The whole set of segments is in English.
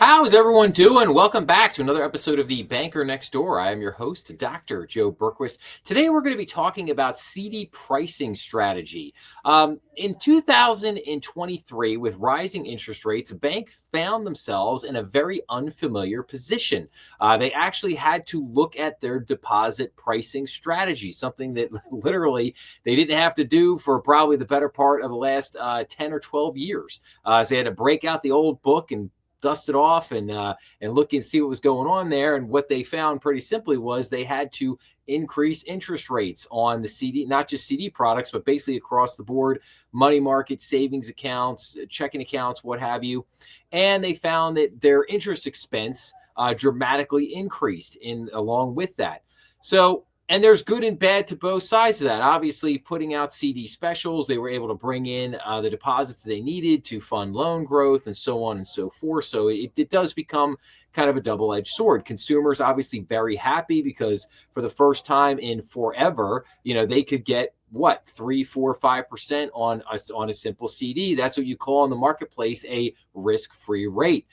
How's everyone doing? Welcome back to another episode of The Banker Next Door. I am your host, Dr. Joe Berquist. Today, we're going to be talking about CD pricing strategy. In 2023, with rising interest rates, banks found themselves in a very unfamiliar position. They actually had to look at their deposit pricing strategy, something that literally they didn't have to do for probably the better part of the last 10 or 12 years. So they had to break out the old book and dust it off and look and see what was going on there. And what they found pretty simply was they had to increase interest rates on the CD, not just CD products, but basically across the board, money market, savings accounts, checking accounts, what have you. And they found that their interest expense dramatically increased along with that. And there's good and bad to both sides of that. Obviously, putting out CD specials, they were able to bring in the deposits they needed to fund loan growth and so on and so forth. So it does become kind of a double-edged sword. Consumers obviously very happy because for the first time in forever, they could get 3, 4, 5% on a simple CD. That's what you call in the marketplace a risk-free rate,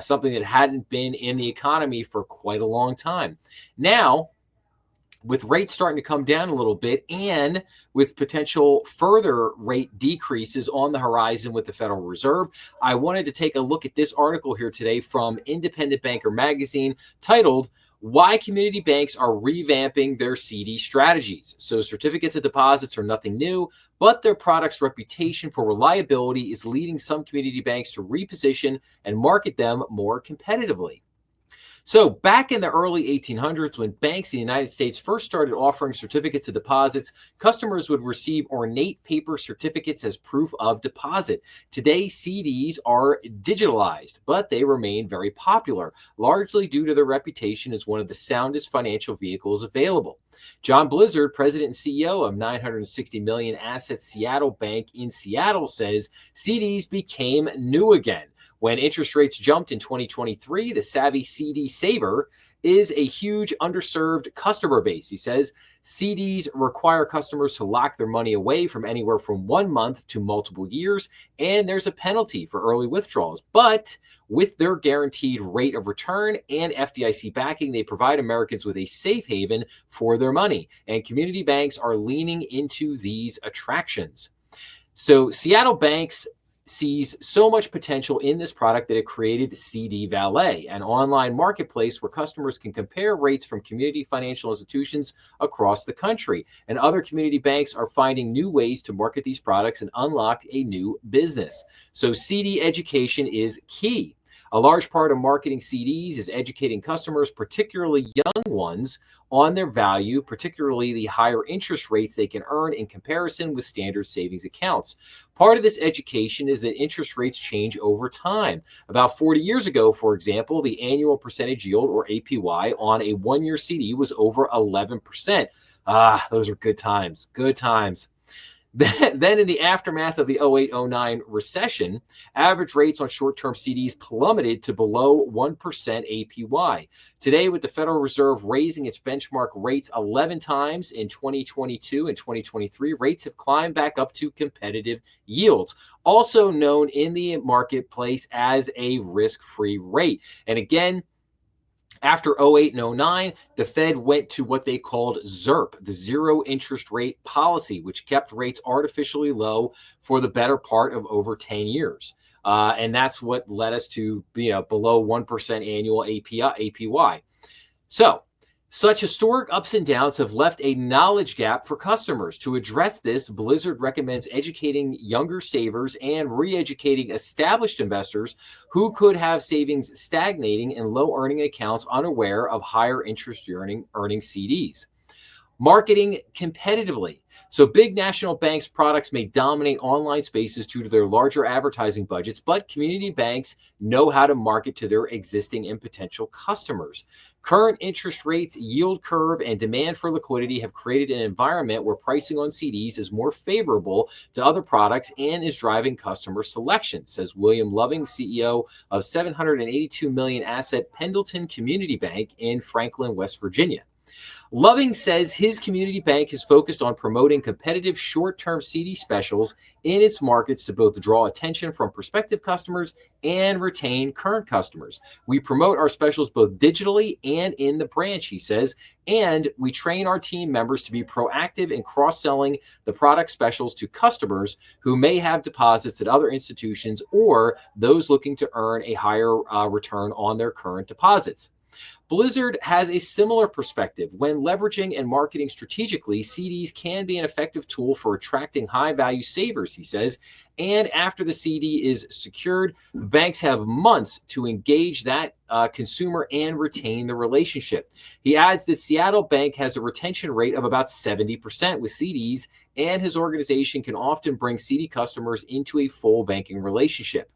something that hadn't been in the economy for quite a long time. Now, with rates starting to come down a little bit and with potential further rate decreases on the horizon with the Federal Reserve, I wanted to take a look at this article here today from Independent Banker magazine titled, "Why Community Banks Are Revamping Their CD Strategies." So certificates of deposits are nothing new, but their product's reputation for reliability is leading some community banks to reposition and market them more competitively. So back in the early 1800s, when banks in the United States first started offering certificates of deposits, customers would receive ornate paper certificates as proof of deposit. Today, CDs are digitalized, but they remain very popular, largely due to their reputation as one of the soundest financial vehicles available. John Blizzard, president and CEO of 960 million asset Seattle Bank in Seattle, says CDs became new again. When interest rates jumped in 2023, the savvy CD saver is a huge underserved customer base. He says CDs require customers to lock their money away from anywhere from 1 month to multiple years, and there's a penalty for early withdrawals. But with their guaranteed rate of return and FDIC backing, they provide Americans with a safe haven for their money, and community banks are leaning into these attractions. So Seattle Banks sees so much potential in this product that it created CD Valet, an online marketplace where customers can compare rates from community financial institutions across the country. And other community banks are finding new ways to market these products and unlock a new business. So CD education is key. A large part of marketing CDs is educating customers, particularly young ones, on their value, particularly the higher interest rates they can earn in comparison with standard savings accounts. Part of this education is that interest rates change over time. About 40 years ago, for example, the annual percentage yield, or APY, on a one-year CD was over 11%. Those are good times, good times. Then in the aftermath of the 08-09 recession, average rates on short-term CDs plummeted to below 1% APY. Today, with the Federal Reserve raising its benchmark rates 11 times in 2022 and 2023, rates have climbed back up to competitive yields, also known in the marketplace as a risk-free rate. And again, after 08 and 09, the Fed went to what they called ZIRP, the zero interest rate policy, which kept rates artificially low for the better part of over 10 years. And that's what led us to below 1% annual APY. So such historic ups and downs have left a knowledge gap for customers. To address this, Blizzard recommends educating younger savers and re-educating established investors who could have savings stagnating in low-earning accounts unaware of higher interest earning CDs. Marketing competitively. So big national banks' products may dominate online spaces due to their larger advertising budgets, but community banks know how to market to their existing and potential customers. Current interest rates, yield curve, and demand for liquidity have created an environment where pricing on CDs is more favorable to other products and is driving customer selection, says William Loving, CEO of 782 million asset Pendleton Community Bank in Franklin, West Virginia. Loving says his community bank is focused on promoting competitive short-term CD specials in its markets to both draw attention from prospective customers and retain current customers. We promote our specials both digitally and in the branch, he says, and we train our team members to be proactive in cross-selling the product specials to customers who may have deposits at other institutions or those looking to earn a higher return on their current deposits. Blizzard has a similar perspective. When leveraging and marketing strategically, CDs can be an effective tool for attracting high value savers, he says. And after the CD is secured, banks have months to engage that consumer and retain the relationship. He adds that Seattle Bank has a retention rate of about 70% with CDs, and his organization can often bring CD customers into a full banking relationship.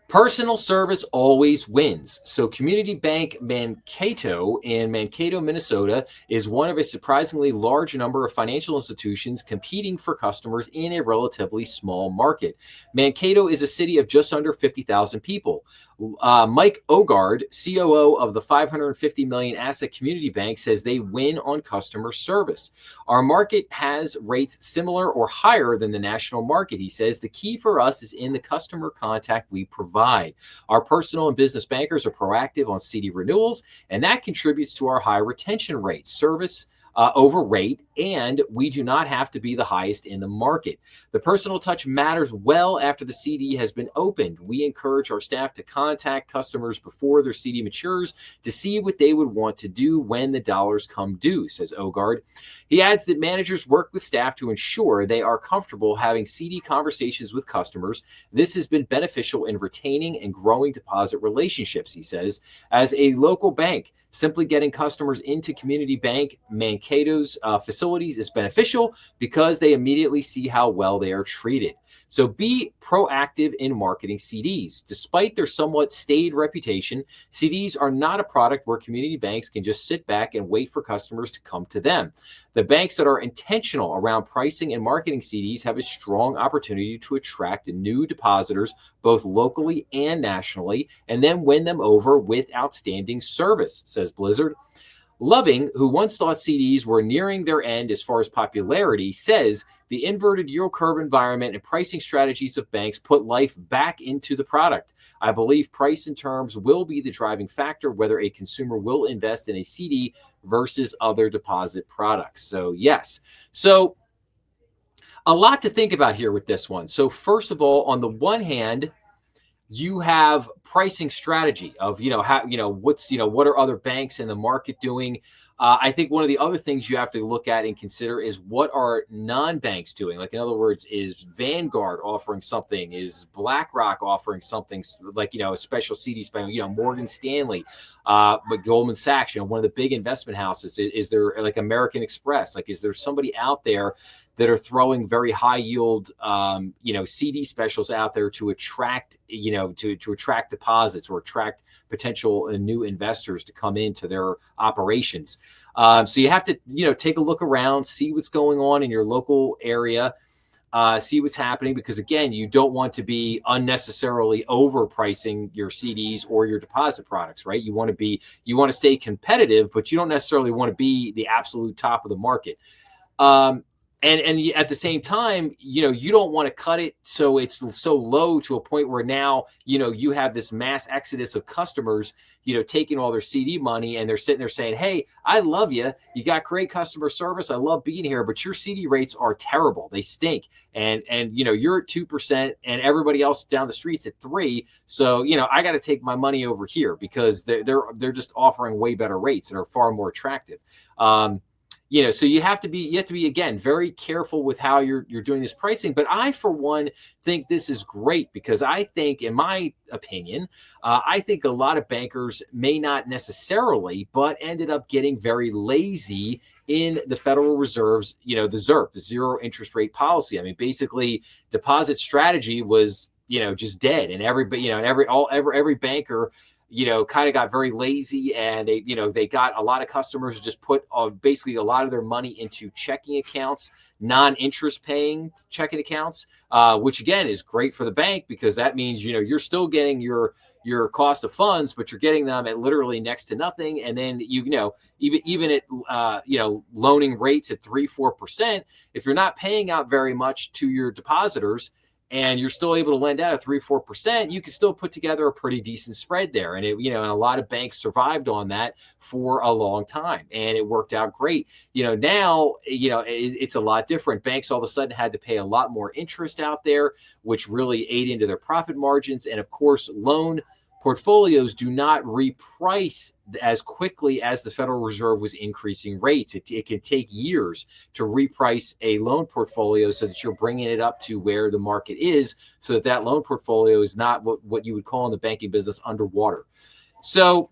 Personal service always wins. So Community Bank Mankato in Mankato, Minnesota is one of a surprisingly large number of financial institutions competing for customers in a relatively small market. Mankato is a city of just under 50,000 people. Mike Ogard, COO of the 550 million asset community bank, says they win on customer service. Our market has rates similar or higher than the national market, he says. The key for us is in the customer contact we provide. Our personal and business bankers are proactive on CD renewals, and that contributes to our high retention rate. Service over rate, and we do not have to be the highest in the market. The personal touch matters well after the CD has been opened. We encourage our staff to contact customers before their CD matures to see what they would want to do when the dollars come due, says Ogard. He adds that managers work with staff to ensure they are comfortable having CD conversations with customers. This has been beneficial in retaining and growing deposit relationships, he says. As a local bank, simply getting customers into Community Bank Mankato's facilities is beneficial because they immediately see how well they are treated. So be proactive in marketing CDs. Despite their somewhat staid reputation, CDs are not a product where community banks can just sit back and wait for customers to come to them. The banks that are intentional around pricing and marketing CDs have a strong opportunity to attract new depositors, both locally and nationally, and then win them over with outstanding service, says Blizzard. Loving, who once thought CDs were nearing their end as far as popularity, says the inverted yield curve environment and pricing strategies of banks put life back into the product. I believe price and terms will be the driving factor whether a consumer will invest in a CD versus other deposit products. So, yes. So, a lot to think about here with this one. So, first of all, on the one hand, you have pricing strategy of, how, what are other banks in the market doing? I think one of the other things you have to look at and consider is what are non-banks doing? Like, in other words, is Vanguard offering something? Is BlackRock offering something like, a special CD special, Morgan Stanley, but Goldman Sachs, one of the big investment houses. Is there like American Express? Like, is there somebody out there that are throwing very high yield, CD specials out there to attract, to attract deposits or attract potential new investors to come into their operations. So you have to, take a look around, see what's going on in your local area, see what's happening, because again, you don't want to be unnecessarily overpricing your CDs or your deposit products, right? You want to stay competitive, but you don't necessarily want to be the absolute top of the market. And at the same time, you don't want to cut it so it's so low to a point where now, you have this mass exodus of customers, taking all their CD money, and they're sitting there saying, hey, I love you. You got great customer service. I love being here, but your CD rates are terrible. They stink. And you're at 2% and everybody else down the street's at 3%. So, I got to take my money over here because they're just offering way better rates and are far more attractive. So you have to be again very careful with how you're doing this pricing. But I, for one, think this is great because I think, in my opinion, I think a lot of bankers may not necessarily, but ended up getting very lazy in the Federal Reserve's, the ZIRP, the zero interest rate policy. I mean, basically, deposit strategy was, just dead, and every banker, kind of got very lazy, and they got a lot of customers who just put basically a lot of their money into checking accounts, non-interest paying checking accounts, which again is great for the bank because that means, you're still getting your your cost of funds, but you're getting them at literally next to nothing. And then even at loaning rates at 3-4%, if you're not paying out very much to your depositors and you're still able to lend out at 3-4%, you can still put together a pretty decent spread there. And and a lot of banks survived on that for a long time, and it worked out great. Now, it's a lot different. Banks all of a sudden had to pay a lot more interest out there, which really ate into their profit margins. And of course, loan portfolios do not reprice as quickly as the Federal Reserve was increasing rates. It can take years to reprice a loan portfolio so that you're bringing it up to where the market is, so that loan portfolio is not what you would call in the banking business underwater. So,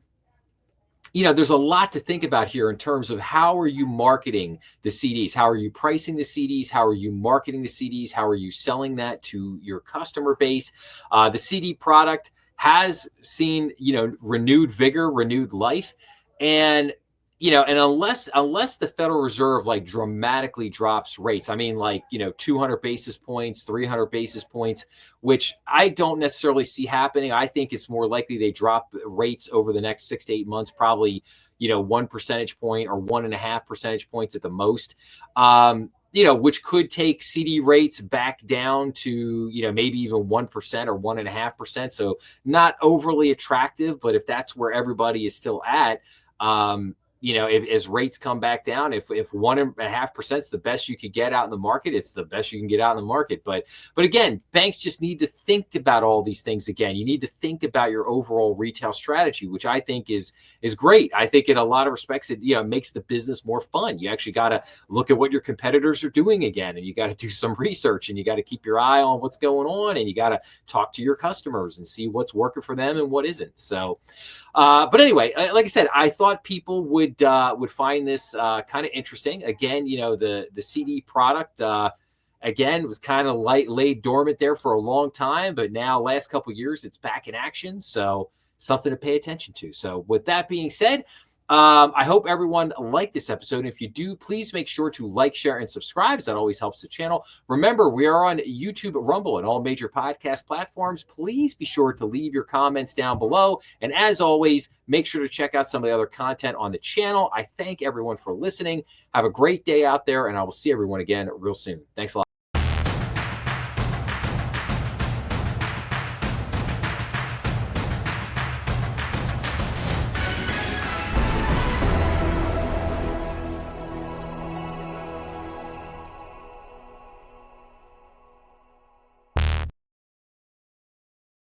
there's a lot to think about here in terms of how are you marketing the CDs? How are you pricing the CDs? How are you marketing the CDs? How are you selling that to your customer base? The CD product has seen, renewed vigor, renewed life. And, and unless the Federal Reserve like dramatically drops rates, I mean, 200 basis points, 300 basis points, which I don't necessarily see happening. I think it's more likely they drop rates over the next 6 to 8 months, probably, 1 percentage point or 1.5 percentage points at the most. Which could take CD rates back down to, maybe even 1% or 1.5%. So not overly attractive, but if that's where everybody is still at, if as rates come back down, if 1.5% is the best you could get out in the market, it's the best you can get out in the market. But again, banks just need to think about all these things again. You need to think about your overall retail strategy, which I think is great. I think in a lot of respects, it makes the business more fun. You actually got to look at what your competitors are doing again, and you got to do some research, and you got to keep your eye on what's going on, and you got to talk to your customers and see what's working for them and what isn't. So, but anyway, like I said, I thought people would find this kind of interesting. Again, the CD product again was kind of laid dormant there for a long time, but now last couple of years it's back in action. So something to pay attention to. So with that being said, I hope everyone liked this episode. If you do, please make sure to like, share, and subscribe. That always helps the channel. Remember, we are on YouTube, Rumble, and all major podcast platforms. Please be sure to leave your comments down below. And as always, make sure to check out some of the other content on the channel. I thank everyone for listening. Have a great day out there, and I will see everyone again real soon. Thanks a lot.